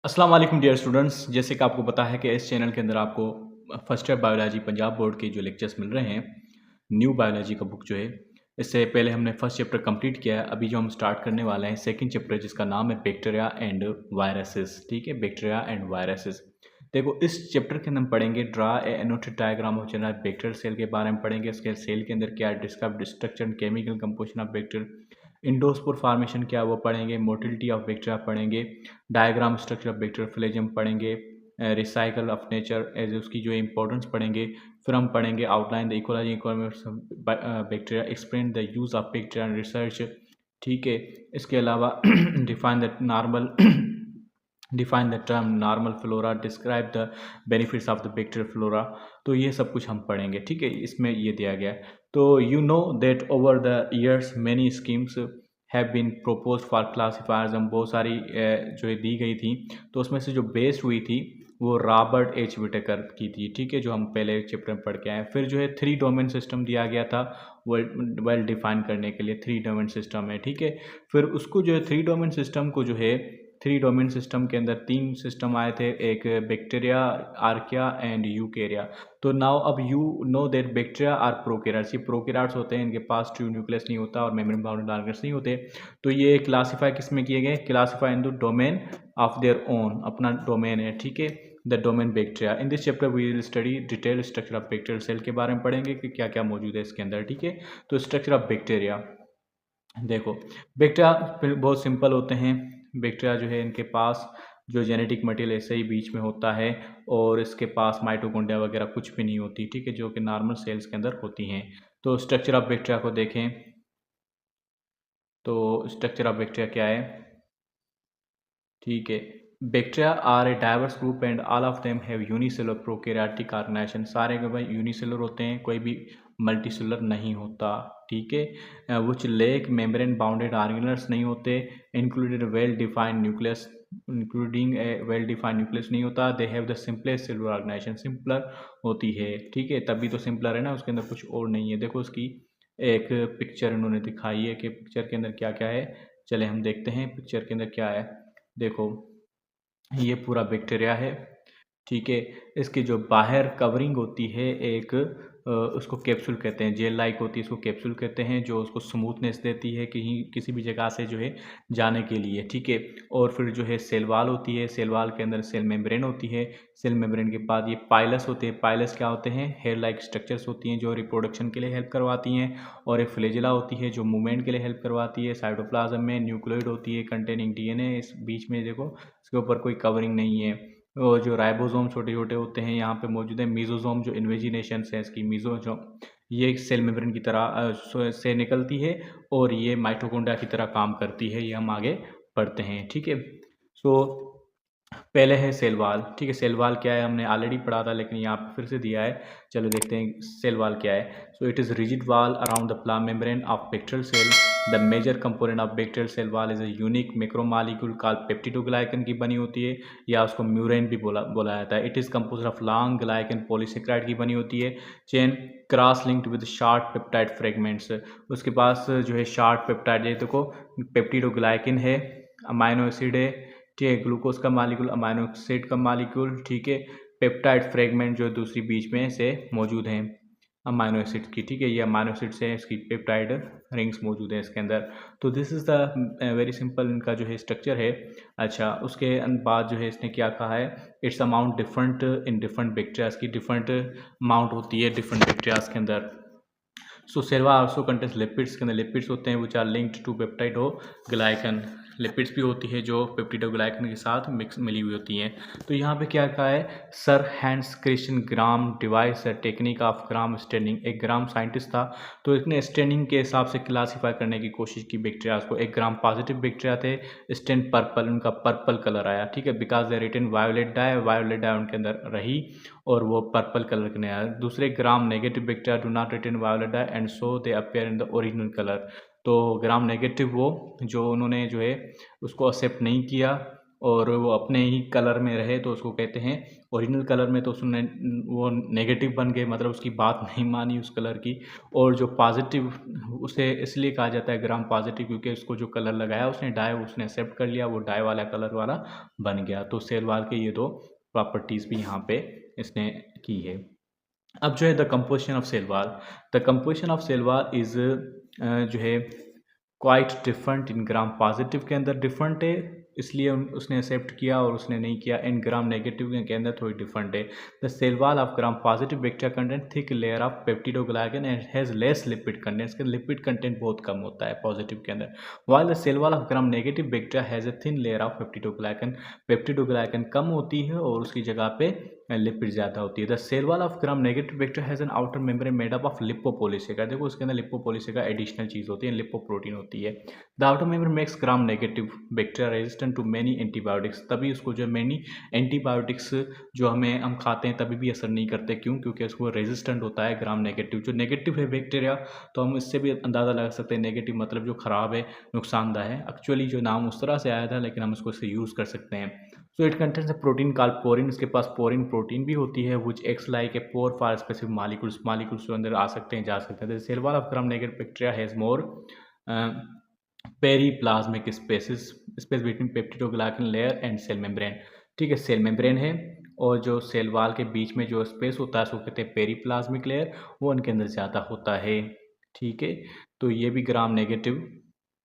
अस्सलाम वालेकुम dear students. जैसे कि आपको पता है कि इस चैनल के अंदर आपको first year biology Punjab board के जो लेक्चर्स मिल रहे हैं, न्यू बायोलॉजी का बुक जो है, इससे पहले हमने फर्स्ट चैप्टर कंप्लीट किया है। अभी जो हम स्टार्ट करने वाले हैं सेकंड चैप्टर, जिसका नाम है बैक्टीरिया एंड वायरसेस। ठीक है, बैक्टीरिया एंड वायरसेस। देखो, इस चैप्टर के अंदर हम पढ़ेंगे draw a annotated diagram of general bacterial cell के बारे में पढ़ेंगे। इसके सेल के अंदर क्या describe structure and chemical composition of bacterial, endospore formation क्या है वो पढ़ेंगे, मोटिलिटी ऑफ बैक्टीरिया पढ़ेंगे, diagram structure of bacterial flagellum पढ़ेंगे, रिसाइकल ऑफ नेचर एज उसकी जो इम्पोर्टेंस पढ़ेंगे। फिर हम पढ़ेंगे outline the ecology economics bacteria, explain the use of bacteria and research. ठीक है, इसके अलावा define the normal define the term normal flora, describe the benefits of the bacterial flora. तो ये सब कुछ हम पढ़ेंगे। ठीक है, इसमें ये दिया गया है। तो you know that over the years many schemes have been propose for classifiers. हम बहुत सारी जो है दी गई थी, तो उसमें से जो बेस्ड हुई थी वो रॉबर्ट एच विटेकर की थी। ठीक है, जो हम पहले चैप्टर में पढ़ के आए। फिर जो है 3 डोमेन सिस्टम दिया गया था वेल डिफाइन करने के लिए। 3 डोमेन सिस्टम है। ठीक है, फिर उसको जो है 3 डोमेन सिस्टम को जो है 3 डोमेन सिस्टम के अंदर 3 सिस्टम आए थे, एक बैक्टीरिया, आर्किया एंड यूकेरिया। तो नाउ अब you know that bacteria are prokaryotes. ये प्रोकैरियोट्स होते हैं, इनके पास ट्रू न्यूक्लियस नहीं होता और मेम्ब्रेन बाउंडेड ऑर्गेन्स नहीं होते। तो ये क्लासीफाई किस में किए गए? Classify in the domain of their own, अपना डोमेन है। ठीक है, the domain bacteria. In this chapter we will study detail structure of bacterial cell के बारे में पढ़ेंगे कि क्या क्या मौजूद है इसके अंदर। ठीक है, तो स्ट्रक्चर ऑफ बैक्टीरिया देखो, बैक्टीरिया बहुत सिंपल होते हैं। बैक्टीरिया जो है इनके पास जो जेनेटिक मटेरियल ऐसे ही बीच में होता है और इसके पास माइटोकॉन्ड्रिया वगैरह कुछ भी नहीं होती। ठीक है, जो कि नॉर्मल सेल्स के अंदर होती हैं। तो स्ट्रक्चर ऑफ बैक्टीरिया को देखें तो स्ट्रक्चर ऑफ बैक्टीरिया क्या है? ठीक है, bacteria are a diverse group and all of them have unicellular prokaryotic organization. सारे के भाई यूनिसेलुलर होते हैं, कोई भी मल्टीसेलुलर नहीं होता। ठीक है, which lack membrane bounded organelles नहीं होते, included well defined nucleus, including a well defined nucleus नहीं होता। They have the simplest cellular organization, simpler होती है। ठीक है, तभी तो सिंपलर है ना, उसके अंदर कुछ और नहीं है। देखो उसकी एक पिक्चर इन्होंने दिखाई है कि पिक्चर के अंदर क्या क्या है। चले हम देखते हैं पिक्चर के अंदर क्या है। देखो, ये पूरा बैक्टीरिया है। ठीक है, इसकी जो बाहर कवरिंग होती है एक उसको कैप्सूल कहते हैं, जेल लाइक होती है, इसको कैप्सूल कहते हैं, जो उसको स्मूथनेस देती है कहीं किसी भी जगह से जो है जाने के लिए। ठीक है, और फिर जो है सेल वाल होती है, सेल वाल के अंदर सेल मेम्ब्रेन होती है, सेल मेम्ब्रेन के बाद ये पाइलस होते हैं। पाइलस क्या होते हैं? हेयर लाइक स्ट्रक्चर्स होती हैं जो रिप्रोडक्शन के लिए हेल्प करवाती हैं। और एक फ्लैजेला होती है जो मूवमेंट के लिए हेल्प करवाती है। साइटोप्लाज्म में न्यूक्लियोइड होती है कंटेनिंग डीएनए। इस बीच में देखो, इसके ऊपर कोई कवरिंग नहीं है। और जो राइबोसोम छोटे छोटे होते हैं यहाँ पे मौजूद है। मीजोसोम जो इन्वेजिनेशन है इसकी, मीजोसोम ये सेल मेम्ब्रेन की तरह से निकलती है और ये माइटोकॉन्ड्रिया की तरह काम करती है। ये हम आगे पढ़ते हैं। ठीक है, सो पहले है सेल वाल। ठीक है, सेल वाल क्या है हमने ऑलरेडी पढ़ा था, लेकिन यहाँ पे फिर से दिया है। चलो देखते हैं सेल वाल क्या है। So it is rigid wall around the plasma membrane of bacterial cell. The major component of bacterial cell wall is a unique macromolecule called peptidoglycan की बनी होती है, या उसको म्यूरेन भी बोला जाता है। It is composed of long glycan polysaccharide की बनी होती है chain, cross linked with short peptide fragments. उसके पास जो है शार्ट पेप्टाइड है, देखो पेप्टिडोग्लाइकन है, अमाइनो एसिड है, ठीक है, ग्लूकोज का मालिक्यूल, अमाइनो एसिड का मालिक्यूल। ठीक है, पेप्टाइड फ्रेगमेंट जो दूसरी बीच में से मौजूद हैं अमाइनो एसिड की। ठीक है, ये अमाइनो एसिड से इसकी पेप्टाइड रिंग्स मौजूद हैं इसके अंदर। तो this is the very simple इनका जो है स्ट्रक्चर है। अच्छा, उसके बाद जो है इसने क्या कहा है? It's amount different in different bacterias की, डिफरेंट अमाउंट होती है डिफरेंट बैक्टीरियाज के अंदर। So cell wall also contains lipids, के अंदर लिपिड्स होते हैं which are linked to peptidoglycan. Lipids भी होती है जो पेप्टिडोग्लाइकन के साथ मिली हुई होती हैं। तो यहाँ पे क्या कहा है? Sir Hans Christian gram device technique of gram staining. एक ग्राम साइंटिस्ट था, तो इसने स्टेनिंग के हिसाब से क्लासीफाई करने की कोशिश की बैक्टीरियाज को। एक ग्राम पॉजिटिव बैक्टीरिया थे, स्टेन पर्पल, उनका पर्पल कलर आया। ठीक है, because they retain violet dye, violet dye उनके अंदर रही और वो पर्पल कलर के आया। दूसरे gram negative bacteria do not retain violet dye and so they appear in the original colour. तो ग्राम नेगेटिव वो जो उन्होंने जो है उसको एक्सेप्ट नहीं किया और वो अपने ही कलर में रहे तो उसको कहते हैं ओरिजिनल कलर में, तो उसने वो नेगेटिव बन गए, मतलब उसकी बात नहीं मानी उस कलर की। और जो पॉजिटिव, उसे इसलिए कहा जाता है ग्राम पॉजिटिव क्योंकि उसको जो कलर लगाया उसने डाई, उसने एक्सेप्ट कर लिया, वो डाई वाला कलर वाला बन गया। तो सेलवाल के ये दो प्रॉपर्टीज़ भी यहाँ पे इसने की है। अब जो है the composition of cell wall, the composition of cell wall is जो है quite different in gram positive के अंदर डिफरेंट है, इसलिए उसने एक्सेप्ट किया और उसने नहीं किया। इन ग्राम नेगेटिव के अंदर थोड़ी डिफरेंट है। The cell wall of Gram positive bacteria content thick layer of peptidoglycan and has less lipid content, इसका लिपिड कंटेंट बहुत कम होता है पॉजिटिव के अंदर। While the cell wall of Gram negative bacteria has a thin layer of peptidoglycan, peptidoglycan कम होती है और उसकी जगह पे लिपिड ज़्यादा होती है। The cell wall of Gram negative bacteria has an outer membrane made up of lipopolysaccharide, देखो उसके अंदर लिपोपोलिसिका एडिशनल चीज़ होती है, लिपोप्रोटीन होती है। The outer membrane makes gram negative bacteria resistant to many antibiotics, तभी उसको जो मेनी एंटीबायोटिक्स जो हम खाते हैं तभी भी असर नहीं करते, क्यों? क्योंकि उसको रेजिस्टेंट होता है ग्राम नेगेटिव। जो नेगेटिव है बैक्टीरिया, तो हम इससे भी अंदाज़ा लगा सकते हैं नेगेटिव मतलब जो ख़राब है, नुकसानदायक है। एक्चुअली जो नाम उस तरह से आया था, लेकिन हम उसको इससे यूज़ कर सकते हैं। So it contains a protein called porin, इसके पास पोरिन प्रोटीन भी होती है, which acts like a pore for specific molecules, molecules जो अंदर आ सकते हैं जा सकते हैं। Cell wall of Gram negative bacteria has more periplasmic spaces, space between peptidoglycan layer and cell membrane, ठीक है। सेल मेम्ब्रेन है और जो सेल वॉल के बीच में जो स्पेस होता है उसको कहते हैं पेरीप्लाज्मिक लेयर, वो उनके अंदर ज़्यादा होता है, ठीक है। तो ये भी ग्राम नेगेटिव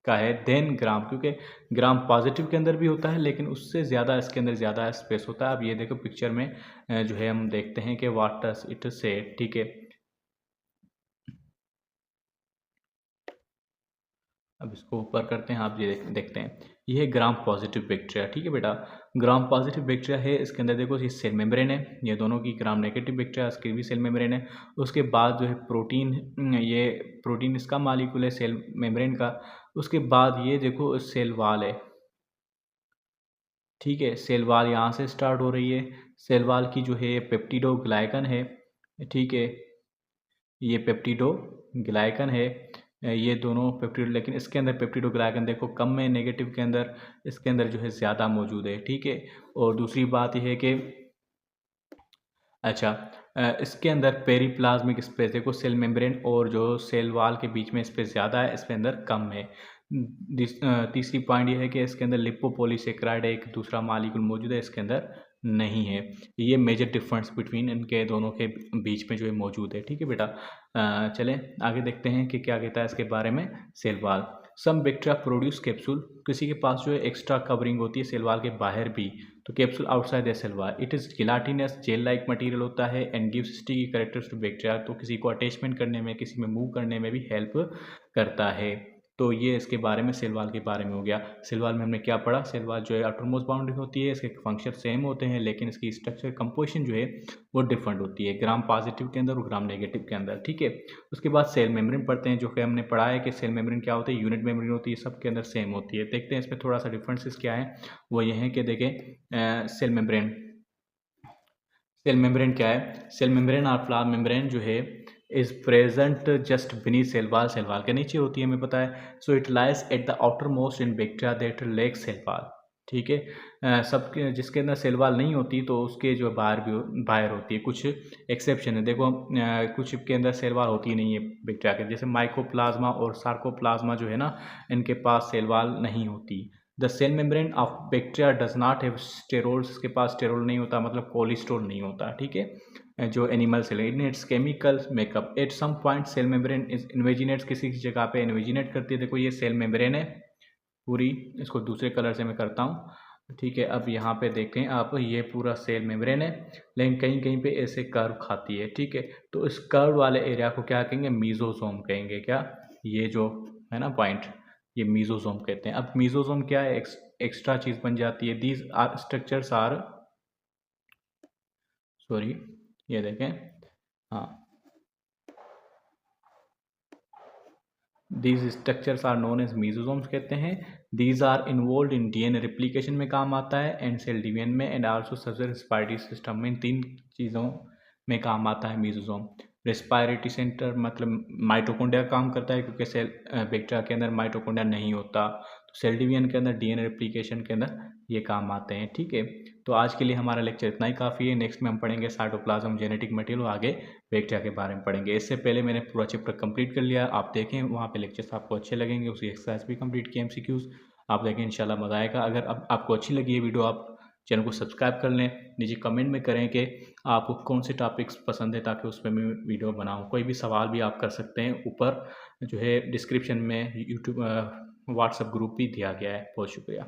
का है। देन ग्राम, क्योंकि ग्राम पॉजिटिव के अंदर भी होता है लेकिन उससे ज़्यादा इसके अंदर ज़्यादा स्पेस होता है। अब ये देखो पिक्चर में जो है हम देखते हैं कि व्हाट डज इट से, ठीक है। अब इसको ऊपर करते हैं, आप ये देखते हैं, ये है ग्राम पॉजिटिव बैक्टीरिया, ठीक है बेटा। ग्राम पॉजिटिव बैक्टीरिया है, इसके अंदर देखो ये सेल मेम्ब्रेन है, ये दोनों की ग्राम नेगेटिव बैक्टीरिया इसकी भी सेल मेम्ब्रेन है। उसके बाद जो है प्रोटीन, ये प्रोटीन इसका मालिक्यूल है सेल मेम्ब्रेन का। उसके बाद ये देखो सेल वाल है, ठीक है। सेल वाल यहाँ से स्टार्ट हो रही है, सेल वाल की जो है पेप्टिडोग्लाइकन है, ठीक है, ये पेप्टिडोग्लाइकन है। ये दोनों पेप्टिडो, लेकिन इसके अंदर पेप्टिडोग्लाइकन देखो कम है नेगेटिव के अंदर, इसके अंदर जो है ज़्यादा मौजूद है, ठीक है। और दूसरी बात यह है कि अच्छा, इसके अंदर पेरीप्लाज्मिक स्पेस देखो सेल मेम्ब्रेन और जो सेल वाल के बीच में स्पेस ज़्यादा है, इसके अंदर कम है। तीसरी पॉइंट ये है कि इसके अंदर लिपोपोलीसेक्राइड एक दूसरा मालिक्यूल मौजूद है, इसके अंदर नहीं है। ये मेजर डिफरेंस बिटवीन इनके दोनों के बीच में जो है मौजूद है, ठीक है बेटा। चलें आगे देखते हैं कि क्या कहता है इसके बारे में cell wall. Some bacteria produce capsule, किसी के पास जो है एक्स्ट्रा कवरिंग होती है सेल वाल के बाहर भी, तो capsule outside the cell wall. It is gelatinous gel like material होता है and gives sticky characters to bacteria, तो किसी को अटैचमेंट करने में, किसी में मूव करने में भी हेल्प करता है। तो ये इसके बारे में सेल वाल के बारे में हो गया। सेल वाल में हमने क्या पढ़ा, सेल वाल जो है आउटरमोस्ट बाउंड्री होती है, इसके फंक्शन सेम होते हैं लेकिन इसकी स्ट्रक्चर कंपोजिशन जो है वो डिफरेंट होती है ग्राम पॉजिटिव के अंदर और ग्राम नेगेटिव के अंदर, ठीक है। उसके बाद सेल मेम्ब्रेन पढ़ते हैं, जो कि हमने पढ़ा है कि सेल मेम्ब्रेन क्या होती है, यूनिट मेम्ब्रेन होती है, सबके अंदर सेम होती है। देखते हैं इसमें थोड़ा सा डिफरेंसेस क्या है, वो ये है कि देखें सेल मेम्ब्रेन, सेल मेम्ब्रेन क्या है, सेल मेम्ब्रेन और फ्लावर मेम्ब्रेन जो है is present just beneath cell wall, cell wall के नीचे होती है, हमें पता है। So it lies at the outer most in bacteria that lack cell wall, ठीक है। सबके जिसके अंदर सेल वाल नहीं होती तो उसके जो बाहर भी बाहर होती है, कुछ एक्सेप्शन है देखो। कुछ के अंदर सेल वाल होती नहीं है बैक्टीरिया के, जैसे माइकोप्लाज्मा और सार्कोप्लाज्मा जो है ना, इनके पास सेल वाल नहीं होती। The cell membrane of bacteria does not have sterols, इसके पास स्टेरोल नहीं होता, मतलब कोलेस्ट्रॉल नहीं होता, ठीक है। जो एनिमल सेल है in its chemical makeup at some point cell membrane is invaginates, किसी जगह पे इन्वेजिनेट करती है। देखो ये सेल मेम्ब्रेन है पूरी, इसको दूसरे कलर से मैं करता हूँ, ठीक है। अब यहाँ पे देखें आप, ये पूरा सेल मेम्ब्रेन है लेकिन कहीं कहीं पे ऐसे कर्व खाती है, ठीक है। तो इस कर्व वाले एरिया को क्या कहेंगे, मीजोसोम कहेंगे। क्या, ये जो है ना पॉइंट, ये मीजोसोम कहते हैं। अब मीजोसोम क्या है, एक्स्ट्रा चीज़ बन जाती है। These are structures are, sorry ये देखें, हाँ, these structures are known as mesosomes कहते हैं। These are involve in DNA replication में काम आता है एंड सेल डिवीजन में and also serve respiratory system में, इन तीन चीज़ों में काम आता है मीजोसोम। रेस्पिरेटरी सेंटर मतलब माइटोकॉन्ड्रिया काम करता है, क्योंकि सेल बैक्टीरिया के अंदर माइटोकॉन्ड्रिया नहीं होता, तो सेल डिवीजन के अंदर, डीएनए रेप्लिकेशन के अंदर ये काम आते हैं। ठीक है, तो आज के लिए हमारा लेक्चर इतना ही काफ़ी है। नेक्स्ट में हम पढ़ेंगे साइटोप्लाज्म, जेनेटिक मटेरियल और आगे बैक्टीरिया के बारे में पढ़ेंगे। इससे पहले मैंने पूरा चैप्टर कंप्लीट कर लिया, आप देखें वहाँ पे लेक्चर्स आपको अच्छे लगेंगे। उसकी एक्सरसाइज भी कंप्लीट की, एमसीक्यूज आप देखें, इंशाल्लाह मज़ा आएगा। अगर अब आपको अच्छी लगी ये वीडियो, आप चैनल को सब्सक्राइब कर लें। नीचे कमेंट में करें कि आपको कौन से टॉपिक्स पसंद है, ताकि उस पर मैं वीडियो बनाऊँ। कोई भी सवाल भी आप कर सकते हैं, ऊपर जो है डिस्क्रिप्शन में यूट्यूब व्हाट्सएप ग्रुप भी दिया गया है। बहुत शुक्रिया।